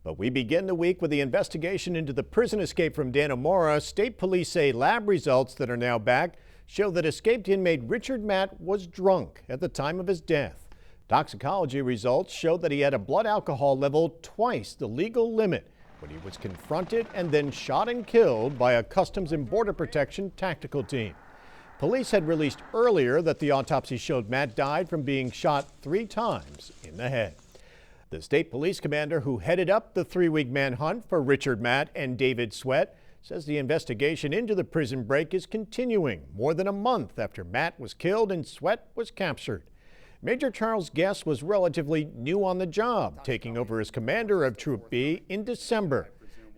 But we begin the week with the investigation into the prison escape from DANNEMORA. State police say lab results that are now back show that escaped inmate Richard Matt was drunk at the time of his death. Toxicology results show that he had a blood alcohol level twice the legal limit when he was confronted and then shot and killed by a Customs and Border Protection tactical team. Police had released earlier that the autopsy showed Matt died from being shot 3 times in the head. The state police commander who headed up the 3-week manhunt for Richard Matt and David Sweat says the investigation into the prison break is continuing more than a month after Matt was killed and Sweat was captured. Major Charles Guest was relatively new on the job, taking over as commander of Troop B in December,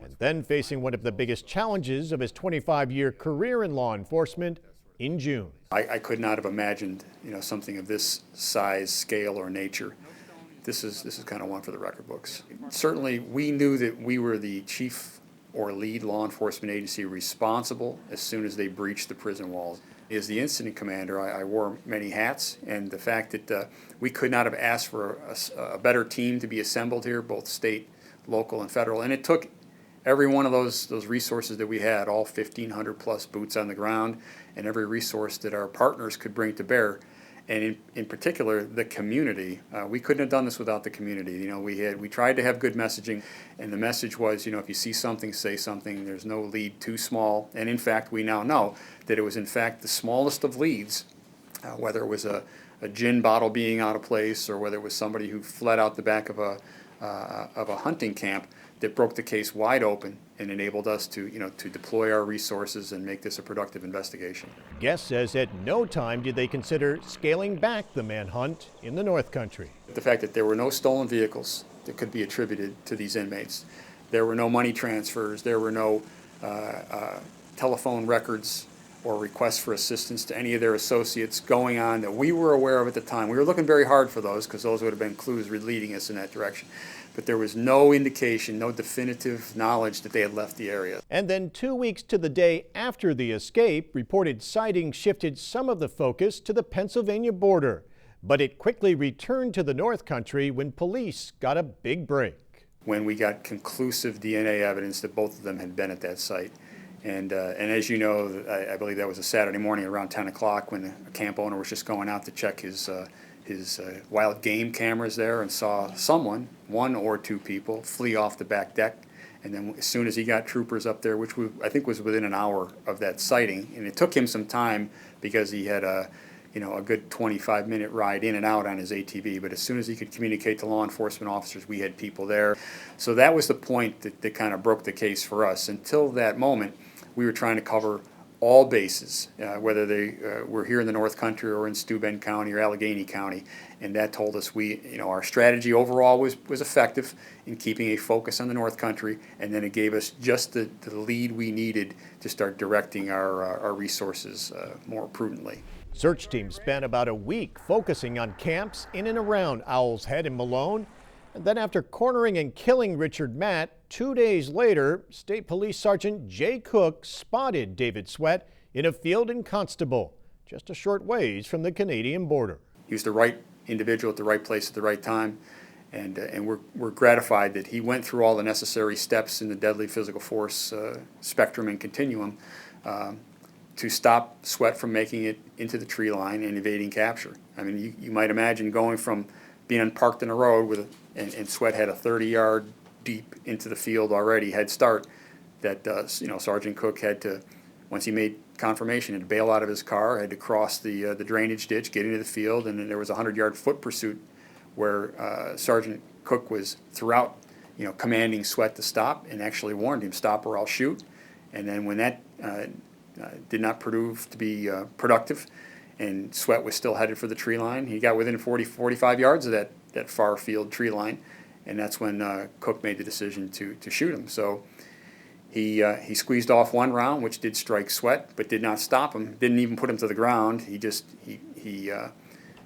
and then facing one of the biggest challenges of his 25-year career in law enforcement in June. I could not have imagined, something of this size, scale, or nature. This is kind of one for the record books. Certainly, we knew that we were the chief or lead law enforcement agency responsible as soon as they breached the prison walls. As the incident commander, I wore many hats, and the fact that we could not have asked for a better team to be assembled here, both state, local, and federal, and it took every one of those resources that we had, all 1,500 plus boots on the ground, and every resource that our partners could bring to bear. And in particular, the community. We couldn't have done this without the community. We tried to have good messaging, and the message was, if you see something, say something. There's no lead too small. And in fact, we now know that it was in fact the smallest of leads, whether it was a gin bottle being out of place or whether it was somebody who fled out the back of a hunting camp, that broke the case wide open and enabled us to deploy our resources and make this a productive investigation. Guest says at no time did they consider scaling back the manhunt in the North Country. The fact that there were no stolen vehicles that could be attributed to these inmates, there were no money transfers, there were no telephone records or requests for assistance to any of their associates going on that we were aware of at the time. We were looking very hard for those because those would have been clues leading us in that direction. But there was no indication, no definitive knowledge that they had left the area. And then 2 weeks to the day after the escape, reported sightings shifted some of the focus to the Pennsylvania border. But it quickly returned to the North Country when police got a big break. When we got conclusive DNA evidence that both of them had been at that site. And as you know, I believe that was a Saturday morning around 10 o'clock when a camp owner was just going out to check his wild game cameras there and saw someone, 1 or 2 people, flee off the back deck. And then as soon as he got troopers up there, which I think was within an hour of that sighting, and it took him some time because he had a good 25-minute ride in and out on his ATV, but as soon as he could communicate to law enforcement officers, we had people there. So that was the point that kind of broke the case for us. Until that moment, we were trying to cover all bases, whether they were here in the North Country or in Steuben County or Allegheny County, and that told us our strategy overall was effective in keeping a focus on the North Country, and then it gave us just the lead we needed to start directing our resources more prudently. Search teams spent about a week focusing on camps in and around Owl's Head and Malone. And then after cornering and killing Richard Matt, 2 days later, State Police Sergeant Jay Cook spotted David Sweat in a field in Constable, just a short ways from the Canadian border. He was the right individual at the right place at the right time, and we're gratified that he went through all the necessary steps in the deadly physical force spectrum and continuum to stop Sweat from making it into the tree line and evading capture. I mean, you might imagine going from being parked in a road and Sweat had a 30-yard deep into the field already head start, that Sergeant Cook had to, once he made confirmation, had to bail out of his car, had to cross the drainage ditch, get into the field, and then there was a 100-yard foot pursuit where Sergeant Cook was throughout commanding Sweat to stop and actually warned him, stop or I'll shoot. And then when that did not prove to be productive, and Sweat was still headed for the tree line, he got within 45 yards of that far field tree line, and that's when Cook made the decision to shoot him. So he squeezed off 1 round, which did strike Sweat, but did not stop him, didn't even put him to the ground.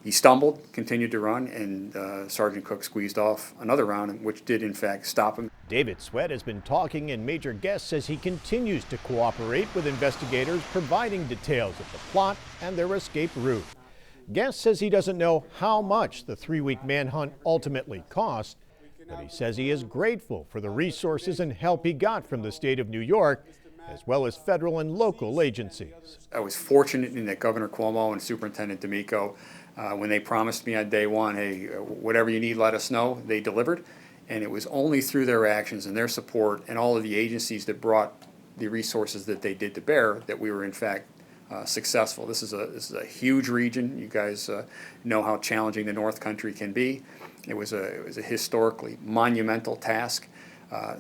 He stumbled, continued to run, and Sergeant Cook squeezed off another round, which did in fact stop him. David Sweat has been talking, and Major Guest says he continues to cooperate with investigators, providing details of the plot and their escape route. Guest says he doesn't know how much the 3-week manhunt ultimately cost, But he says he is grateful for the resources and help he got from the state of New York, as well as federal and local agencies. I was fortunate in that Governor Cuomo and Superintendent D'Amico, when they promised me on day one, hey, whatever you need, let us know, they delivered. And it was only through their actions and their support and all of the agencies that brought the resources that they did to bear that we were in fact successful. This is a huge region. You guys know how challenging the North Country can be. It was a historically monumental task.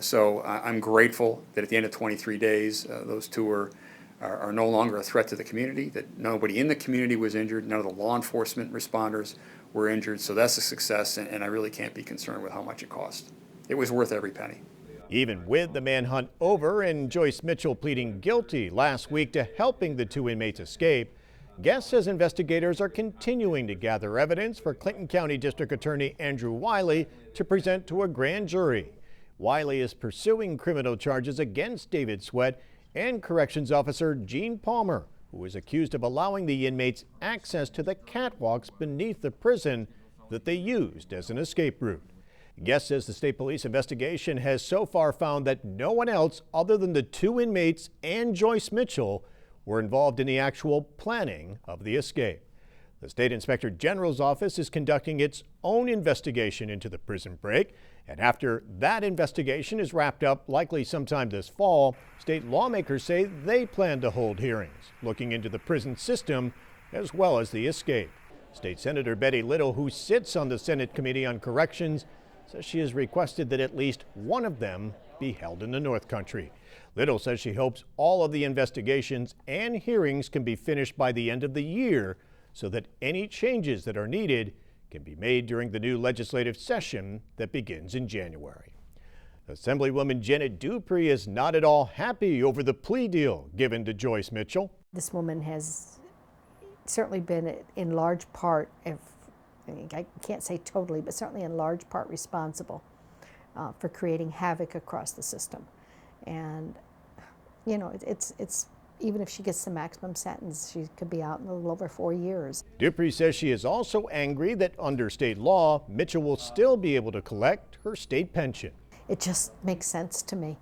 So I'm grateful that at the end of 23 days, those two are no longer a threat to the community, that nobody in the community was injured, none of the law enforcement responders were injured. So that's a success, and I really can't be concerned with how much it cost. It was worth every penny. Even with the manhunt over and Joyce Mitchell pleading guilty last week to helping the two inmates escape, Guest says investigators are continuing to gather evidence for Clinton County District Attorney Andrew Wiley to present to a grand jury. Wiley is pursuing criminal charges against David Sweat and Corrections Officer Gene Palmer, who is accused of allowing the inmates access to the catwalks beneath the prison that they used as an escape route. Guest says the state police investigation has so far found that no one else other than the two inmates and Joyce Mitchell were involved in the actual planning of the escape. The State Inspector General's office is conducting its own investigation into the prison break, and after that investigation is wrapped up, likely sometime this fall, state lawmakers say they plan to hold hearings looking into the prison system as well as the escape. State Senator Betty Little, who sits on the Senate Committee on Corrections, says she has requested that at least one of them be held in the North Country. Little says she hopes all of the investigations and hearings can be finished by the end of the year so that any changes that are needed can be made during the new legislative session that begins in January. Assemblywoman Janet Dupree is not at all happy over the plea deal given to Joyce Mitchell. This woman has certainly been in large part, I can't say totally, but certainly in large part responsible for creating havoc across the system. And, you know, it's even if she gets the maximum sentence, she could be out in a little over 4 years. Dupree says she is also angry that under state law, Mitchell will still be able to collect her state pension. It just makes sense to me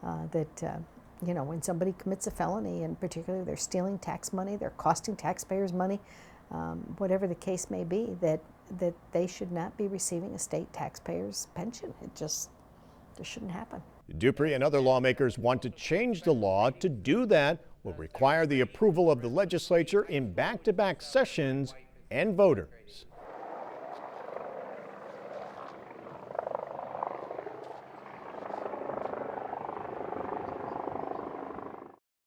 that, you know, when somebody commits a felony, and particularly they're stealing tax money, they're costing taxpayers money, whatever the case may be, that they should not be receiving a state taxpayer's pension. It just shouldn't happen. Dupree and other lawmakers want to change the law. To do that will require the approval of the legislature in back-to-back sessions and voters.